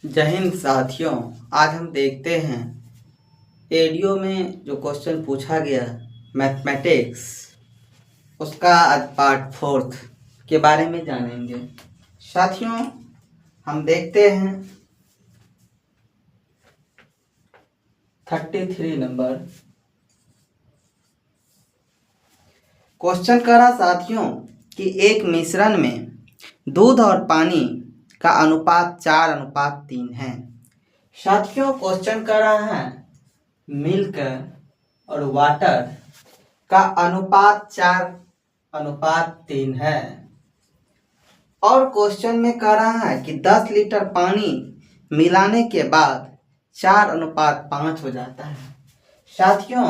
जय हिंद साथियों। आज हम देखते हैं एडीओ में जो क्वेश्चन पूछा गया मैथमेटिक्स उसका आज पार्ट 4 के बारे में जानेंगे। साथियों हम देखते हैं 33 नंबर क्वेश्चन करा साथियों कि एक मिश्रण में दूध और पानी का अनुपात 4:3 है। साथियों क्वेश्चन कर रहा है मिल्क और वाटर का अनुपात 4:3 है और क्वेश्चन में कह रहा है कि 10 लीटर पानी मिलाने के बाद 4:5 हो जाता है। साथियों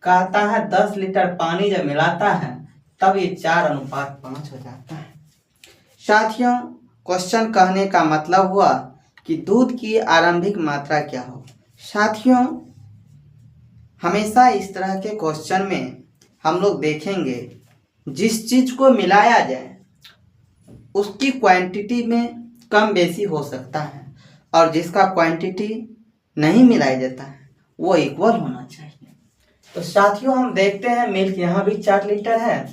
कहता है 10 लीटर पानी जब मिलाता है तब ये 4:5 हो जाता है। साथियों क्वेश्चन कहने का मतलब हुआ कि दूध की आरंभिक मात्रा क्या हो। साथियों हमेशा इस तरह के क्वेश्चन में हम लोग देखेंगे जिस चीज को मिलाया जाए उसकी क्वांटिटी में कम बेसी हो सकता है और जिसका क्वांटिटी नहीं मिलाया जाता है वो इक्वल होना चाहिए। तो साथियों हम देखते हैं मिल्क यहाँ भी 4 लीटर है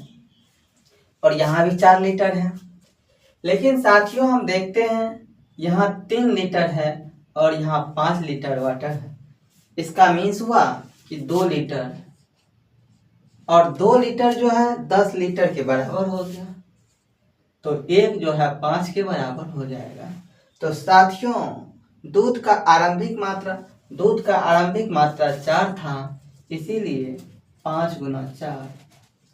और यहाँ भी 4 लीटर है, लेकिन साथियों हम देखते हैं यहाँ 3 लीटर है और यहाँ 5 लीटर वाटर है। इसका मीन्स हुआ कि 2 लीटर और 2 लीटर जो है 10 लीटर के बराबर हो गया, तो एक जो है 5 के बराबर हो जाएगा। तो साथियों दूध का आरंभिक मात्रा 4 था, इसीलिए 5 × 4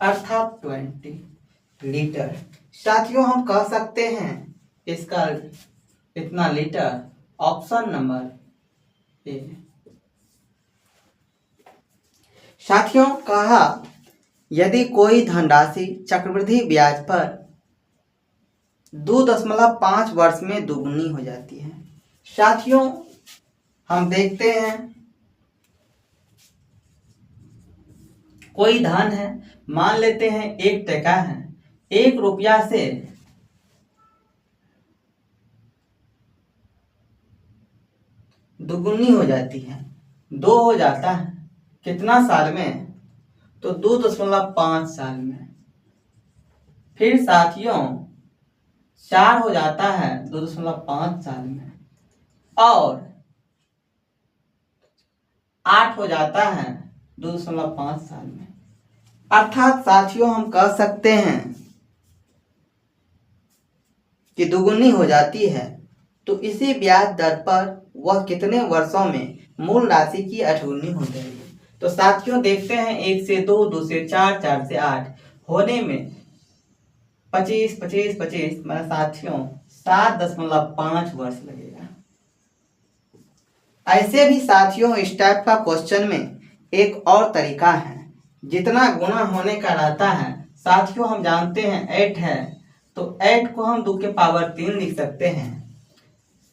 अर्थात 20 लीटर। साथियों हम कह सकते हैं इसका इतना लीटर ऑप्शन नंबर ए। साथियों कहा यदि कोई धनराशि चक्रवृद्धि ब्याज पर 2.5 वर्ष में दुगुनी हो जाती है। साथियों हम देखते हैं कोई धन है, मान लेते हैं 1 टका है, 1 रुपया से दुगुनी हो जाती है, 2 हो जाता है कितना साल में, तो 2.5 साल में। फिर साथियों 4 हो जाता है 2.5 साल में और 8 हो जाता है 2.5 साल में। अर्थात साथियों हम कह सकते हैं कि दुगुनी हो जाती है, तो इसी ब्याज दर पर वह कितने वर्षों में मूल राशि की 8 हो जाएगी। तो साथियों देखते हैं 1 से 2, 2 से 4, 4 से 8 होने में 25 मतलब साथियों 7.5 वर्ष लगेगा। ऐसे भी साथियों इस टाइप का क्वेश्चन में एक और तरीका है, जितना गुणा होने का रहता है। साथियों हम जानते हैं 8 है, तो 8 को हम 2 के पावर 3 लिख सकते हैं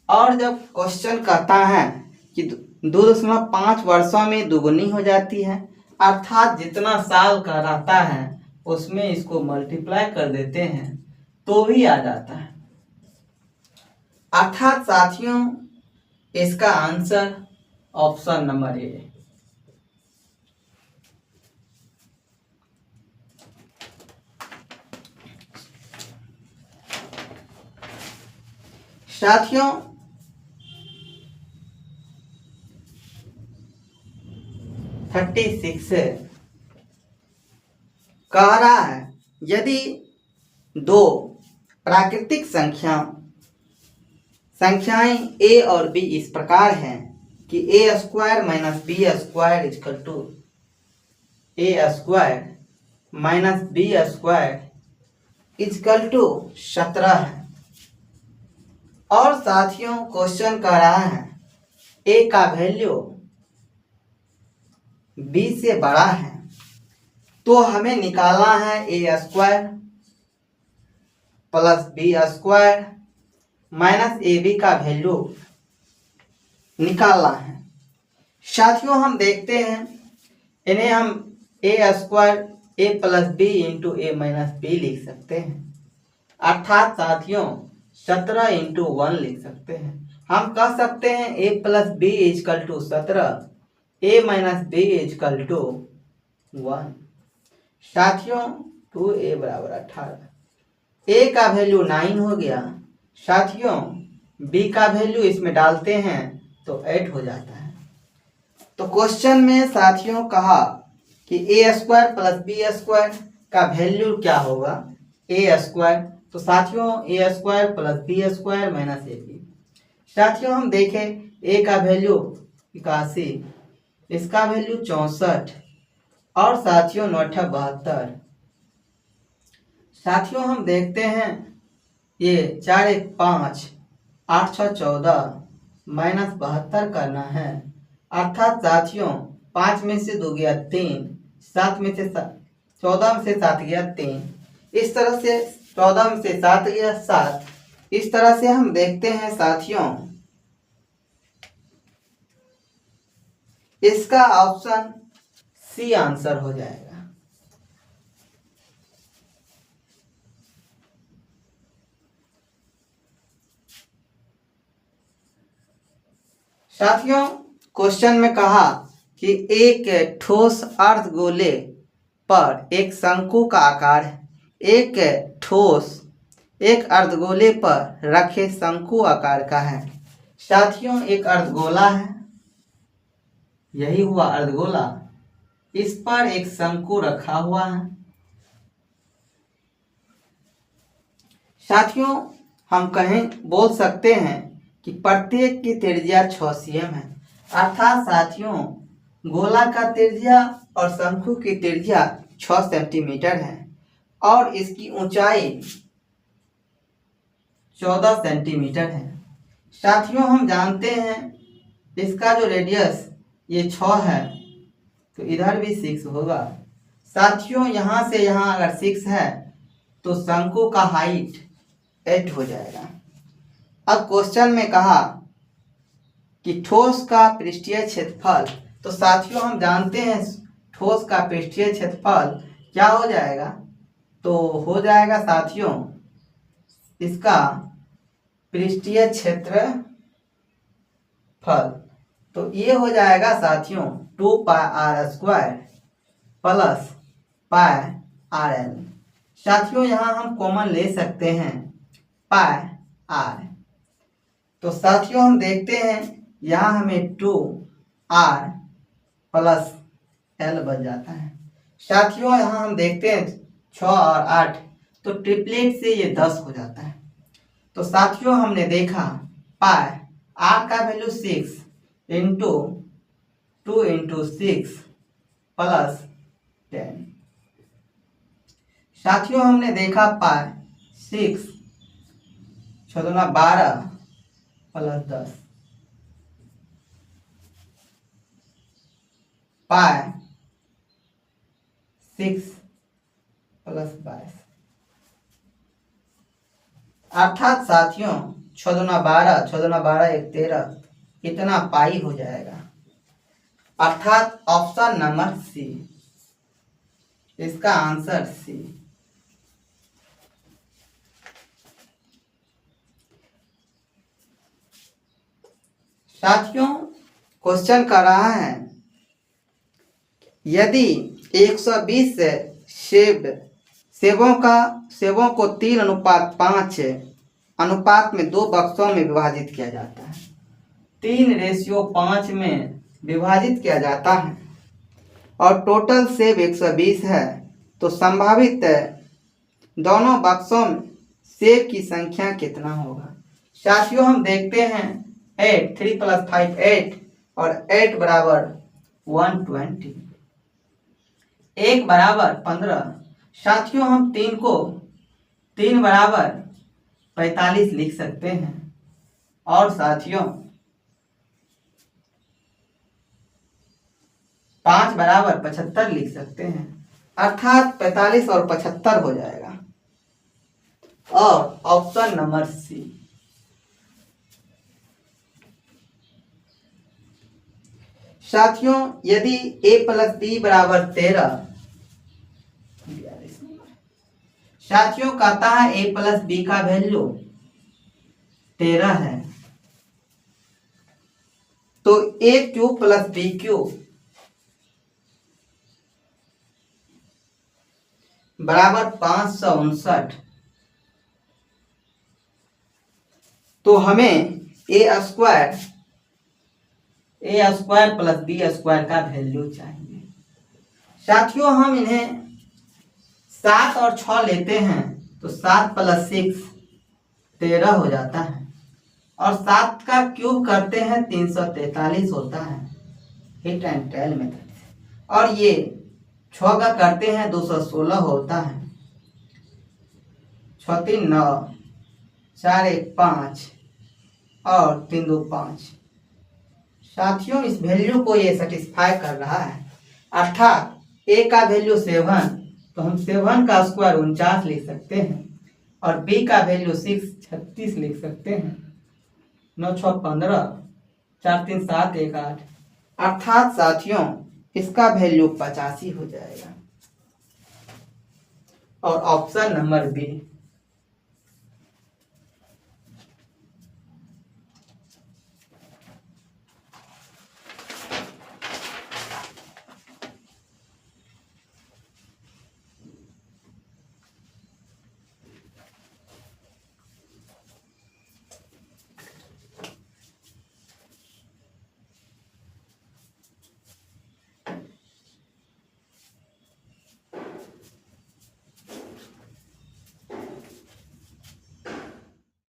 और जब क्वेश्चन कहता है कि 2.5 वर्षों में दुगुनी हो जाती है, अर्थात जितना साल का रहता है उसमें इसको मल्टीप्लाई कर देते हैं तो भी आ जाता है। अर्थात साथियों इसका आंसर ऑप्शन नंबर ए। साथियों थर्टी 36 कह रहा है यदि 2 प्राकृतिक संख्याएं a और b इस प्रकार हैं कि a² - b² = a² - b² = 17 है और साथियों क्वेश्चन कह रहा है a का वैल्यू b से बड़ा है, तो हमें निकालना है a² + b² - ab का वैल्यू निकालना है। साथियों हम देखते हैं इन्हें हम a² a + b × a - b लिख सकते हैं, अर्थात साथियों 17 × 1 लिख सकते हैं हम कह सकते हैं a plus B is equal to 17, a minus B is equal to 1। साथियों 2a बराबर 18, a का वैल्यू 9 हो गया। साथियों b का वैल्यू इसमें डालते हैं तो 8 हो जाता है। तो क्वेश्चन में साथियों कहा कि a square plus B square का वैल्यू क्या होगा, a स्क्वायर। तो साथियों a square plus B square minus A B. साथियों हम देखें a का वैल्यू 81, इसका वैल्यू 64 और साथियों 9 72। साथियों हम देखते हैं ये 4 1 5 8 6 14 माइनस 72 करना है, अर्थात साथियों 5 में से 2 गया 3, 7 में से 14 में से 7 गया 3, इस तरह से 14 में से 7 गया 7। इस तरह से हम देखते हैं साथियों इसका ऑप्शन सी आंसर हो जाएगा। साथियों क्वेश्चन में कहा कि एक ठोस अर्धगोले पर एक शंकु का आकार है, एक ठोस एक अर्धगोले पर रखे शंकु आकार का है। साथियों एक अर्धगोला है, यही हुआ अर्धगोला, इस पर एक शंकु रखा हुआ है। साथियों हम बोल सकते हैं कि प्रत्येक की त्रिज्या 6 cm है, अर्थात साथियों गोला का त्रिज्या और शंकु की त्रिज्या 6 सेंटीमीटर है और इसकी ऊंचाई 14 सेंटीमीटर है। साथियों हम जानते हैं इसका जो रेडियस ये 6 है तो इधर भी 6 होगा। साथियों यहाँ से यहाँ अगर 6 है तो शंकु का हाइट 8 हो जाएगा। अब क्वेश्चन में कहा कि ठोस का पृष्ठीय क्षेत्रफल, तो साथियों हम जानते हैं ठोस का पृष्ठीय क्षेत्रफल क्या हो जाएगा, तो हो जाएगा साथियों इसका पृष्ठीय क्षेत्रफल, तो ये हो जाएगा साथियों 2 pi r square plus pi r l. साथियों यहाँ हम कॉमन ले सकते हैं पाई आर, तो साथियों हम देखते हैं यहाँ हमें 2 आर प्लस एल बन जाता है। साथियों यहाँ हम देखते हैं 6 और 8 तो ट्रिपलेट से ये 10 हो जाता है। तो साथियों हमने देखा पाई आर का वैल्यू 6 इंटू 2 इंटू 6 प्लस 10। साथियों हमने देखा पाई 6 6 दूना 12 प्लस 10 पाई 6 प्लस 22, अर्थात साथियों 6 दूना 12 6 दूना 12 1 13, इतना पाई हो जाएगा, अर्थात ऑप्शन नंबर सी, इसका आंसर सी। साथियों क्वेश्चन कर रहा है यदि 120 सेबों को 3:5 अनुपात में 2 बक्सों में विभाजित किया जाता है, 3:5 में विभाजित किया जाता है और टोटल सेब 120 है, तो संभावित दोनों बक्सों में सेब की संख्या कितना होगा। साथियों हम देखते हैं 8 3 + 5 8 और 8 बराबर 120, 1 बराबर 15। साथियों हम 3 को 3 बराबर 45 लिख सकते हैं और साथियों 5 बराबर 75 लिख सकते हैं, अर्थात 45 और 75 हो जाएगा और ऑप्शन नंबर सी। साथियों यदि a + b बराबर 13, साथियों कहता है a + b का वैल्यू 13 है, तो ए क्यूब प्लस बी क्यूब बराबर 559। तो हमें ए स्क्वायर प्लस बी स्क्वायर का वैल्यू चाहिए। साथियों हम इन्हें 7 और 6 लेते हैं तो 7 प्लस 6 13 हो जाता है, और 7 का क्यूब करते हैं 343 होता है हिट एंड टेल मेथड से, और ये 6 का करते हैं 216 होता है। 6 3 9, 4 1 5 और 3 2 5। साथियों इस वैल्यू को ये सेटिस्फाई कर रहा है, अर्थात ए का वैल्यू 7, तो हम 7 का स्क्वायर 49 लिख सकते हैं, और बी का वैल्यू 6 36 लिख सकते हैं। 9 6 15, 4 3 7 1 8, अर्थात साथियों इसका वैल्यू 85 हो जाएगा। और ऑप्शन नंबर बी